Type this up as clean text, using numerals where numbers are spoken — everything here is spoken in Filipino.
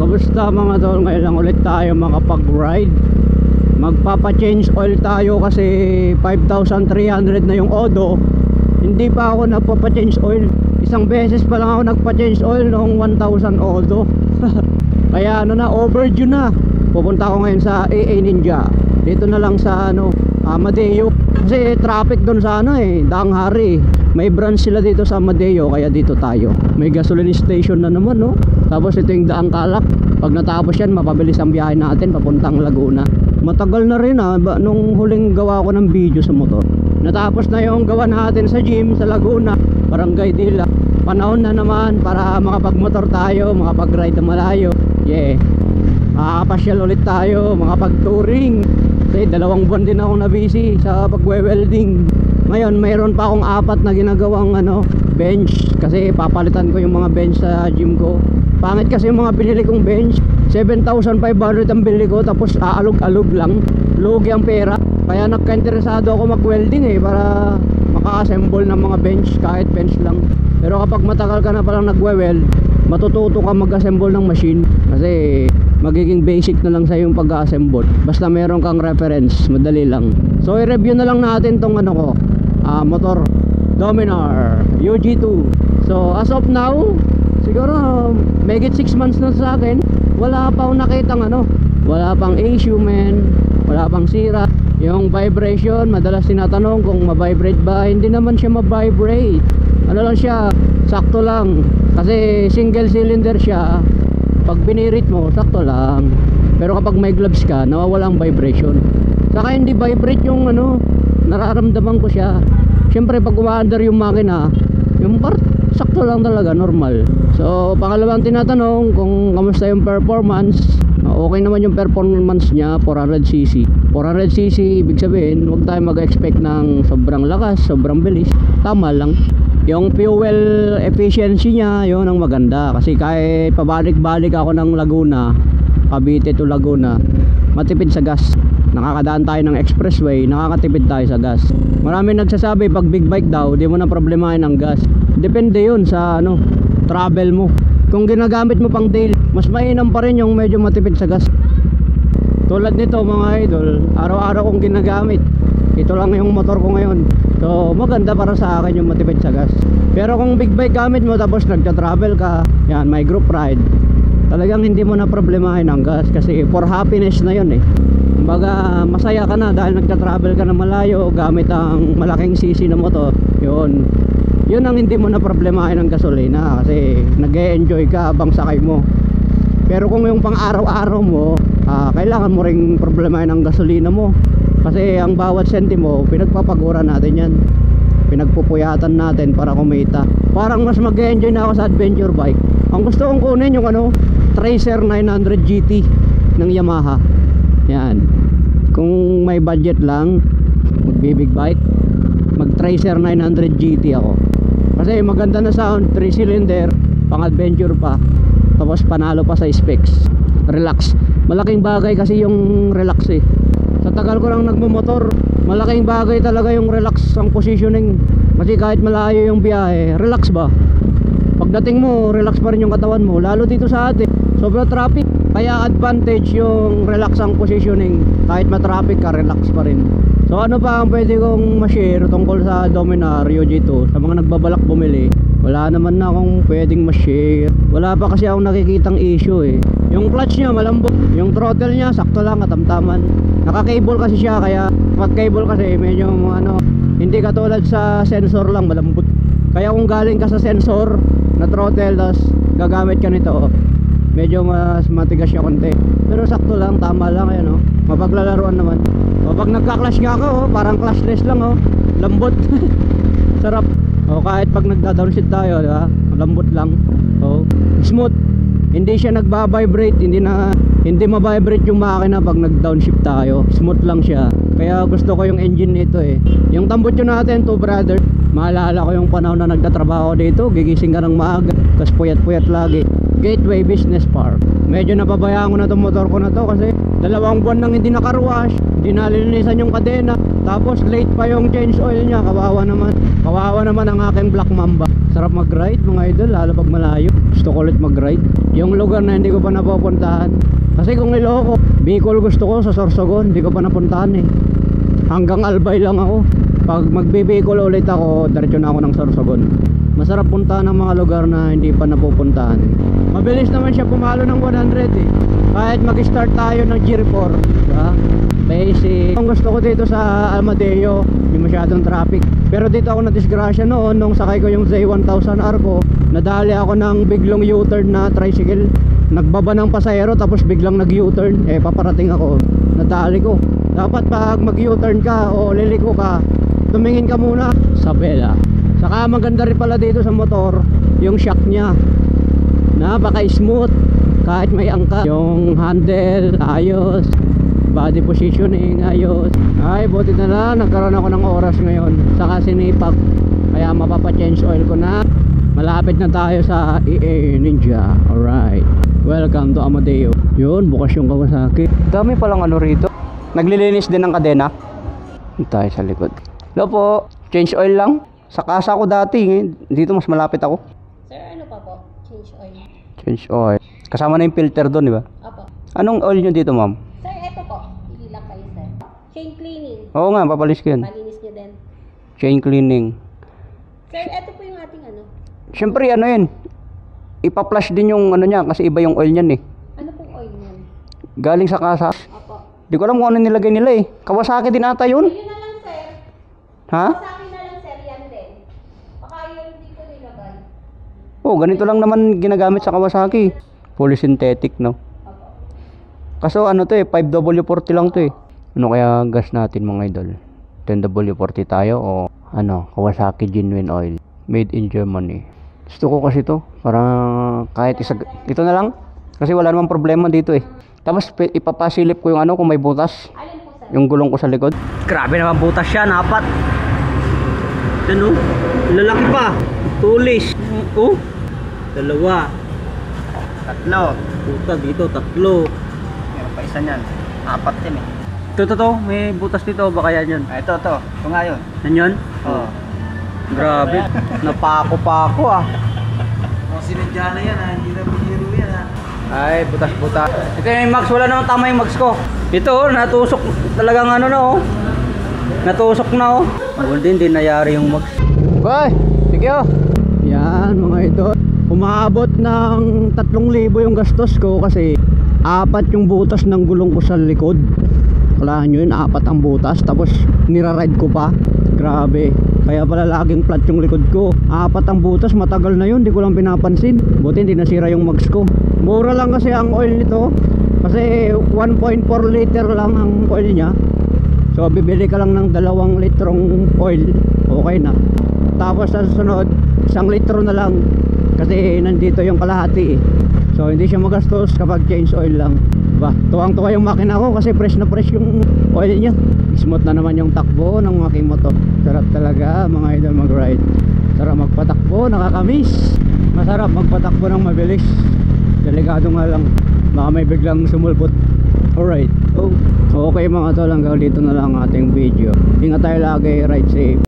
Kamusta mga tol? Ngayon lang ulit tayo makapag-ride. Magpapa-change oil tayo kasi 5,300 na yung Odo. Hindi pa ako nagpapa-change oil. Isang beses pa lang ako nagpa-change oil noong 1,000 Odo. Kaya ano na, overdue na. Pupunta ako ngayon sa AA Ninja. Dito na lang sa Amadeo. Kasi traffic doon sa Danghari. May branch sila dito sa Amadeo, kaya dito tayo. May gasoline station na naman, no? Tapos ito yung Daang Kalak. Pag natapos yan, mapabilis ang biyahe natin papuntang Laguna. Matagal na rin nung huling gawa ko ng video sa motor. Natapos na yung gawa natin sa gym sa Laguna, Barangay Dila. Panahon na naman para makapag-motor tayo, makapag-ride na malayo. Yeah. Makakapasyal ulit tayo, makapag-touring. Kasi 2 buwan din ako na busy sa pagwe-welding. Ngayon mayroon pa akong 4 na ginagawang bench. Kasi papalitan ko yung mga bench sa gym ko. Pangit kasi yung mga binili kong bench. 7,500 ang bili ko, tapos aalog-alog lang. Lugi ang pera. Kaya nagka-interesado ako mag-welding para maka-assemble ng mga bench, kahit bench lang. Pero kapag matagal ka na palang nagwe-weld, matututo ka mag-assemble ng machine. Kasi magiging basic na lang sa yung pag-assemble. Basta meron kang reference, madali lang. So i-review na lang natin tong motor Dominar UG2. So as of now, siguro megit 6 months na sa akin. Wala pa akong nakitang wala pang issue, wala pang sira. Yung vibration, madalas tinatanong kung ma-vibrate ba. Hindi naman siya ma-vibrate. Ano lang siya, sakto lang. Kasi single cylinder siya. Pag binirit mo, sakto lang. Pero kapag may gloves ka, nawawala ang vibration. Saka hindi vibrate yung nararamdaman ko siya. Siyempre pag umaandar yung makina, yung part, sakto lang talaga, normal. So pangalawang tinatanong kung kamusta yung performance. Okay naman yung performance niya, 400cc. 400cc, ibig sabihin huwag tayo mag-expect ng sobrang lakas, sobrang bilis. Tama lang. Yung fuel efficiency niya, yun ang maganda. Kasi kahit pabalik-balik ako ng Laguna, Cavite to Laguna, matipid sa gas. Nakakadaan tayo ng expressway, nakakatipid tayo sa gas. Marami nagsasabi pag big bike daw, di mo na problemahin ang gas. Depende yun sa travel mo. Kung ginagamit mo pang daily, mas mainam pa rin yung medyo matipid sa gas. Tulad nito mga idol, araw-araw kong ginagamit. Ito lang yung motor ko ngayon. So maganda para sa akin yung matipid sa gas. Pero kung big bike gamit mo tapos nagta-travel ka, yan, may group ride, talagang hindi mo na problemahin ang gas. Kasi for happiness na yun Kumbaga masaya ka na dahil nagta-travel ka na malayo gamit ang malaking cc na motor. Yun ang hindi mo na problemahin ang gasolina, kasi nag-e-enjoy ka habang sakay mo. Pero kung yung pang araw-araw mo, kailangan mo ring problemahin ang gasolina mo. Kasi ang bawat sentimo, pinagpapagura natin yan. Pinagpupuyatan natin para kumita. Parang mas mag-e-enjoy na ako sa adventure bike. Ang gusto kong kunin yung Tracer 900 GT ng Yamaha. Yan. Kung may budget lang, mag-big bike, mag-Tracer 900 GT ako. Kasi maganda na sound, 3 cylinder, pang adventure pa. Tapos panalo pa sa specs. Relax. Malaking bagay kasi yung relax Sa tagal ko lang nagmumotor, malaking bagay talaga yung relax ang positioning. Kasi kahit malayo yung biyahe, relax ba? Pagdating mo, relax pa rin yung katawan mo. Lalo dito sa atin, sobra traffic. Kaya advantage yung relax ang positioning. Kahit ma-traffic ka, relax pa rin. So ano pa ang pwede kong ma-share tungkol sa Dominar UG2 sa mga nagbabalak bumili? Wala naman na akong pwedeng ma-share. Wala pa kasi akong nakikitang issue Yung clutch niya malambot, yung throttle niya sakto lang, katamtaman. Naka-cable kasi siya, kaya pag cable kasi medyo hindi katulad sa sensor lang malambot. Kaya kung galing ka sa sensor na throttle tapos gagamit ka nito, medyo mas matigas siya konti. Pero sakto lang, tama lang mapaglalaruan naman. Pag nagka-clash nga ako, parang clashless lang lambot. Sarap. Kahit pag nagda-downshift tayo, lambot lang. Smooth. Hindi siya nagba-vibrate, hindi ma-vibrate yung makina pag nag-downshift tayo. Smooth lang siya. Kaya gusto ko yung engine nito Yung tambutso natin, 2 brother. Maalala ko yung panahon na nagtatrabaho dito, gigising ka ng maaga, tapos puyat-puyat lagi. Gateway Business Park. Medyo napabayaan ko na itong motor ko na to kasi 2 buwan nang hindi nakaruwash, hindi nalilinisan yung kadena, tapos late pa yung change oil niya. Kawawa naman ang aking Black Mamba. Sarap mag-ride mga idol, lalo pag malayo. Gusto ko ulit mag-ride yung lugar na hindi ko pa napupuntahan. Kasi kung Ilocos, Bicol gusto ko, sa Sorsogon hindi ko pa napuntahan eh. Hanggang Albay lang ako. Pag magbe-Bicol ulit ako, diretso na ako ng Sorsogon. Masarap puntahan ng mga lugar na hindi pa napupuntahan. Mabilis naman siya pumalo ng 100 eh. Kahit mag-start tayo ng Gear 4, diba? Basic. Ang gusto ko dito sa Amadeo, hindi masyadong traffic. Pero dito ako na-disgrasya noon nung sakay ko yung Z1000R ko. Nadali ako ng biglang U-turn na tricycle. Nagbaba ng pasahero tapos biglang nag-U-turn. Eh paparating ako, nadali ko. Dapat pag mag-U-turn ka o liliko ka, tumingin ka muna sa bela. Saka maganda rin pala dito sa motor yung shock nya, napaka-smooth kahit may angka. Yung handle ayos, body positioning ayos. Ay buti na lang nagkaroon ako ng oras ngayon, saka sinipag, kaya mapapa-change oil ko na. Malapit na tayo sa EA Ninja. Alright, welcome to Amadeo. Yun, bukas yung Kawasaki. Dami palang ano rito. Naglilinis din ng kadena. Tayo sa likod. Hello po, change oil lang. Sa casa ko dati, dito mas malapit ako. Sir, ano pa po? Change oil. Change oil. Kasama na yung filter doon, di ba? Opo. Anong oil nyo dito, ma'am? Sir, eto po. Pili lang kayo, sir. Chain cleaning. Oo nga, papalis ko yun. Malinis nyo din. Chain cleaning. Sir, eto po yung ating ano. Siyempre, ano yun? Ipa-flush din yung ano niya, kasi iba yung oil niyan eh. Ano pong oil niyan? Galing sa casa. Opo. Di ko alam kung ano nilagay nila eh. Kawasaki din ata yun. Ayun na lang, sir. Ha? Sa akin na lang, sir. Yan din. Baka yun hindi ko nilagay. Oh, ganito lang naman ginagamit sa Kawasaki. Fully synthetic, no? Opo. Kaso ano to eh, 5W40 lang to eh. Ano kaya gas natin mga idol? 10W40 tayo o ano, Kawasaki genuine oil. Made in Germany. Gusto ko kasi to, para kahit isa, ito na lang. Kasi wala namang problema dito eh. Tapos ipapasilip ko yung ano kung may butas. Alin po, sir? Yung gulong ko sa likod. Grabe naman butas yan, 4. Yan oh, lalaki pa. Tulis. Oh, 2. 3. Puta dito, 3. Meron pa isa niyan. 4 din eh. Ito, may butas dito, baka yan yun. Ito. Ito nga yun. Yan yun? Oo. Grabe, napako-pako ah. Kung sinadya na yan ha, hindi na bihiro yan ha. Ay, butas-butas. Ito yung mags, wala namang tama yung mags ko. Ito, natusok talagang ano na oh. Natusok na oh. Hindi nayari yung mags. Bye, sige oh. Yan mga idol. Umabot ng 3,000 yung gastos ko kasi 4 yung butas ng gulong ko sa likod. Kalahan nyo yun, 4 ang butas. Tapos niraride ko pa. Grabe. Kaya pala laging flat yung likod ko. 4 ang butas, matagal na yun, di ko lang pinapansin. Buti hindi nasira yung mags ko. Mura lang kasi ang oil nito. Kasi 1.4 liter lang ang oil niya. So bibili ka lang ng 2 litrong oil, okay na. Tapos sa susunod, 1 litro na lang. Kasi nandito yung kalahati eh. So hindi siya magastos kapag change oil lang. Diba? Tuwang-tuwa yung makina ko kasi fresh na fresh yung oil niya. Smooth na naman yung takbo ng aking motor. Sarap talaga mga idol mag-ride. Sarap magpatakbo, nakakamiss. Masarap magpatakbo ng mabilis. Delikado nga lang, baka may biglang sumulpot. Alright, okay mga tol, hanggang dito na lang ating video. Ingat tayo lagi, ride safe.